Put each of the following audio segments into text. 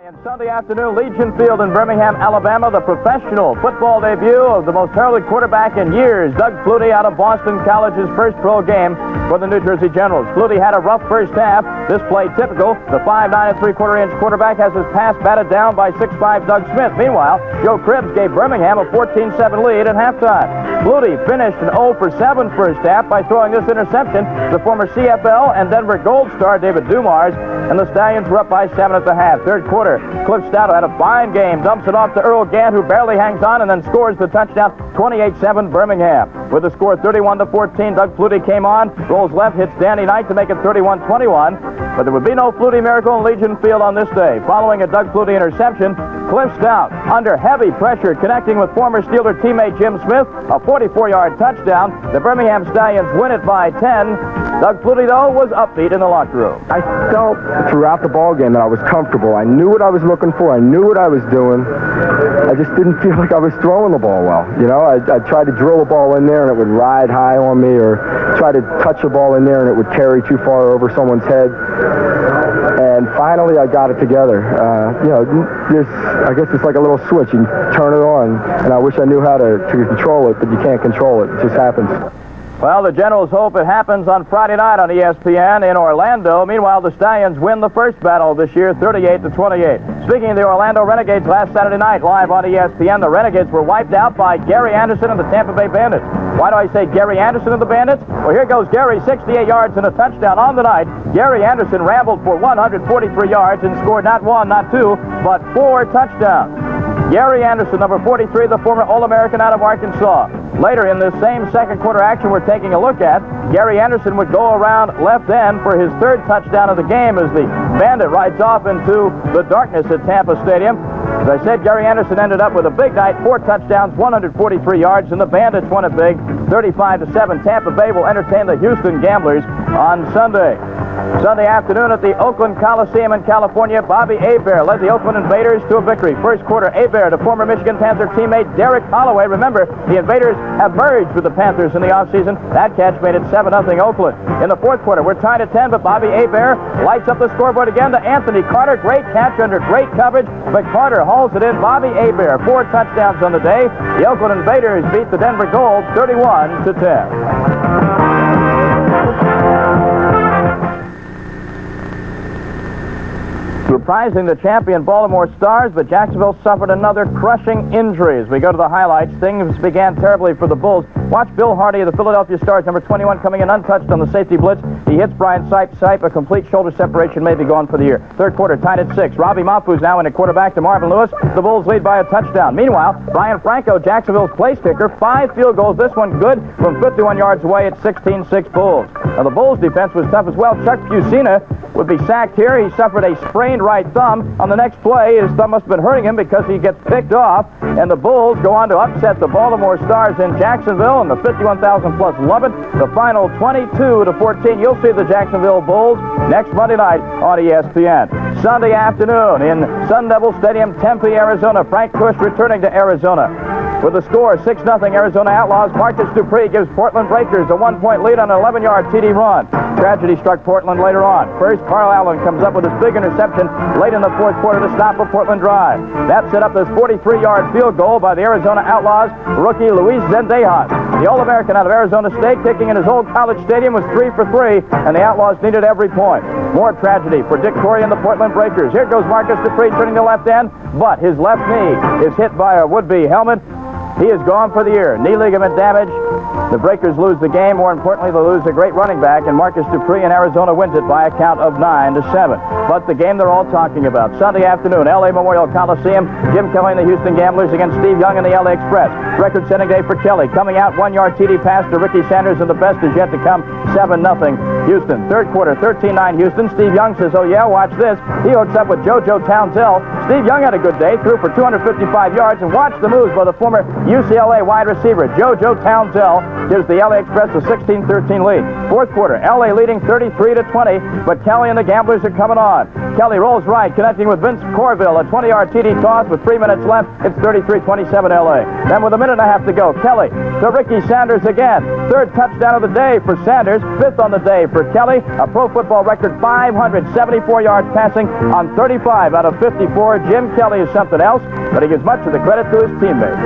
And Sunday afternoon, Legion Field in Birmingham, Alabama, the professional football debut of the most heralded quarterback in years, Doug Flutie, out of Boston College's first pro game for the New Jersey Generals. Flutie had a rough first half. This play typical. The 5'9" and 3/4-inch quarterback has his pass batted down by 6'5" Doug Smith. Meanwhile, Joe Cribbs gave Birmingham a 14-7 lead at halftime. Flutie finished an 0 for 7 first half by throwing this interception to former CFL and Denver Gold star David Dumars, and the Stallions were up by 7 at the half. Third quarter, Cliff Stoudt had a fine game, dumps it off to Earl Gant, who barely hangs on, and then scores the touchdown, 28-7 Birmingham. With the score 31-14, Doug Flutie came on, rolls left, hits Danny Knight to make it 31-21, but there would be no Flutie miracle in Legion Field on this day. Following a Doug Flutie interception, Cliff Stoudt, under heavy pressure, connecting with former Steeler teammate Jim Smith, a 44-yard touchdown. The Birmingham Stallions win it by 10. Doug Flutie, though, was upbeat in the locker room. I felt throughout the ball game that I was comfortable. I knew what I was looking for. I knew what I was doing. I just didn't feel like I was throwing the ball well. You know, I tried to drill a ball in there and it would ride high on me, or try to touch a ball in there and it would carry too far over someone's head. And finally, I got it together. You know, I guess it's like a little switch. You turn it on, and I wish I knew how to control it, but you can't control it. It just happens. Well, the Generals hope it happens on Friday night on ESPN in Orlando. Meanwhile, the Stallions win the first battle this year, 38-28. Speaking of the Orlando Renegades, last Saturday night, live on ESPN, the Renegades were wiped out by Gary Anderson and the Tampa Bay Bandits. Why do I say Gary Anderson and the Bandits? Well, here goes Gary, 68 yards and a touchdown on the night. Gary Anderson rambled for 143 yards and scored not one, not two, but 4 touchdowns. Gary Anderson, number 43, the former All-American out of Arkansas. Later in this same second quarter action we're taking a look at, Gary Anderson would go around left end for his 3rd touchdown of the game as the Bandit rides off into the darkness at Tampa Stadium. As I said, Gary Anderson ended up with a big night, 4 touchdowns, 143 yards, and the Bandits won it big, 35-7. Tampa Bay will entertain the Houston Gamblers on Sunday. Sunday afternoon at the Oakland Coliseum in California, Bobby Hebert led the Oakland Invaders to a victory. First quarter, Hebert to former Michigan Panther teammate Derek Holloway. Remember, the Invaders have merged with the Panthers in the offseason. That catch made it 7-0 Oakland. In the fourth quarter, we're tied at 10, but Bobby Hebert lights up the scoreboard again to Anthony Carter. Great catch under great coverage, but Carter hauls it in. Bobby Hebert, 4 touchdowns on the day. The Oakland Invaders beat the Denver Gold 31-10. Surprising the champion Baltimore Stars, but Jacksonville suffered another crushing injury. As we go to the highlights, things began terribly for the Bulls. Watch Bill Hardy of the Philadelphia Stars, number 21, coming in untouched on the safety blitz. He hits Brian Sipe. A complete shoulder separation, may be gone for the year. Third quarter, tied at 6. Robbie Mafu's now in at quarterback to Marvin Lewis. The Bulls lead by a touchdown. Meanwhile, Brian Franco, Jacksonville's place kicker, 5 field goals. This one good from 51 yards away at 16-6 Bulls. Now, the Bulls' defense was tough as well. Chuck Fusina would be sacked here. He suffered a sprained right thumb. On the next play, his thumb must have been hurting him because he gets picked off, and the Bulls go on to upset the Baltimore Stars in Jacksonville, and the 51,000 plus love it. The final 22-14. You'll see the Jacksonville Bulls next Monday night on ESPN. Sunday afternoon in Sun Devil Stadium, Tempe, Arizona. Frank Kush returning to Arizona. With the score 6-0 Arizona Outlaws, Marcus Dupree gives Portland Breakers a 1-point lead on an 11-yard TD run. Tragedy struck Portland later on. First, Carl Allen comes up with his big interception late in the fourth quarter to stop a Portland drive. That set up this 43-yard field goal by the Arizona Outlaws rookie Luis Zendejas. The All-American out of Arizona State, kicking in his old college stadium, was 3 for 3, and the Outlaws needed every point. More tragedy for Dick Torrey and the Portland Breakers. Here goes Marcus Dupree turning to left end, but his left knee is hit by a would-be helmet. He is gone for the year. Knee ligament damage. The Breakers lose the game. More importantly, they lose a great running back, and Marcus Dupree in Arizona wins it by a count of 9-7. But the game they're all talking about, Sunday afternoon, L.A. Memorial Coliseum, Jim Kelly and the Houston Gamblers against Steve Young and the L.A. Express. Record-setting day for Kelly. Coming out, 1-yard TD pass to Ricky Sanders, and the best is yet to come, 7-0 Houston. Third quarter, 13-9 Houston. Steve Young says, oh yeah, watch this. He hooks up with JoJo Townsell. Steve Young had a good day, threw for 255 yards, and watch the moves by the former UCLA wide receiver, JoJo Townsell. gives the LA Express a 16-13 lead. Fourth quarter, LA leading 33-20, but Kelly and the Gamblers are coming on. Kelly rolls right, connecting with Vince Corville, a 20-yard TD toss with 3 minutes left. It's 33-27 LA. Then with a minute and a half to go, Kelly to Ricky Sanders again. Third touchdown of the day for Sanders, fifth on the day for Kelly. A Pro Football record 574 yards passing on 35 out of 54. Jim Kelly is something else, but he gives much of the credit to his teammates.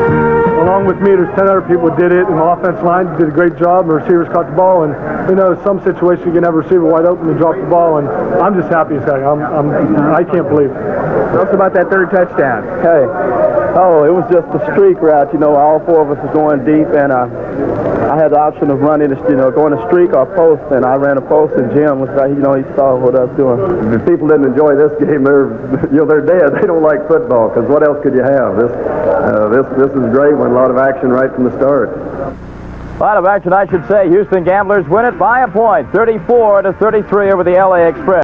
Along with me, there's 10 other people who did it, and the offense line did a great job. The receivers caught the ball, and you know, some situations you can have a receiver wide open and drop the ball, and I'm just happy as heck. I can't believe it. Tell us about that third touchdown. Hey, it was just a streak route. You know, all four of us was going deep, and I had the option of running, going a streak or post, and I ran a post, and Jim was like, he saw what I was doing. If people didn't enjoy this game, they're dead. They don't like football, because what else could you have? This is great one. A lot of action right from the start. A lot of action, I should say. Houston Gamblers win it by a point, 34-33 over the LA Express.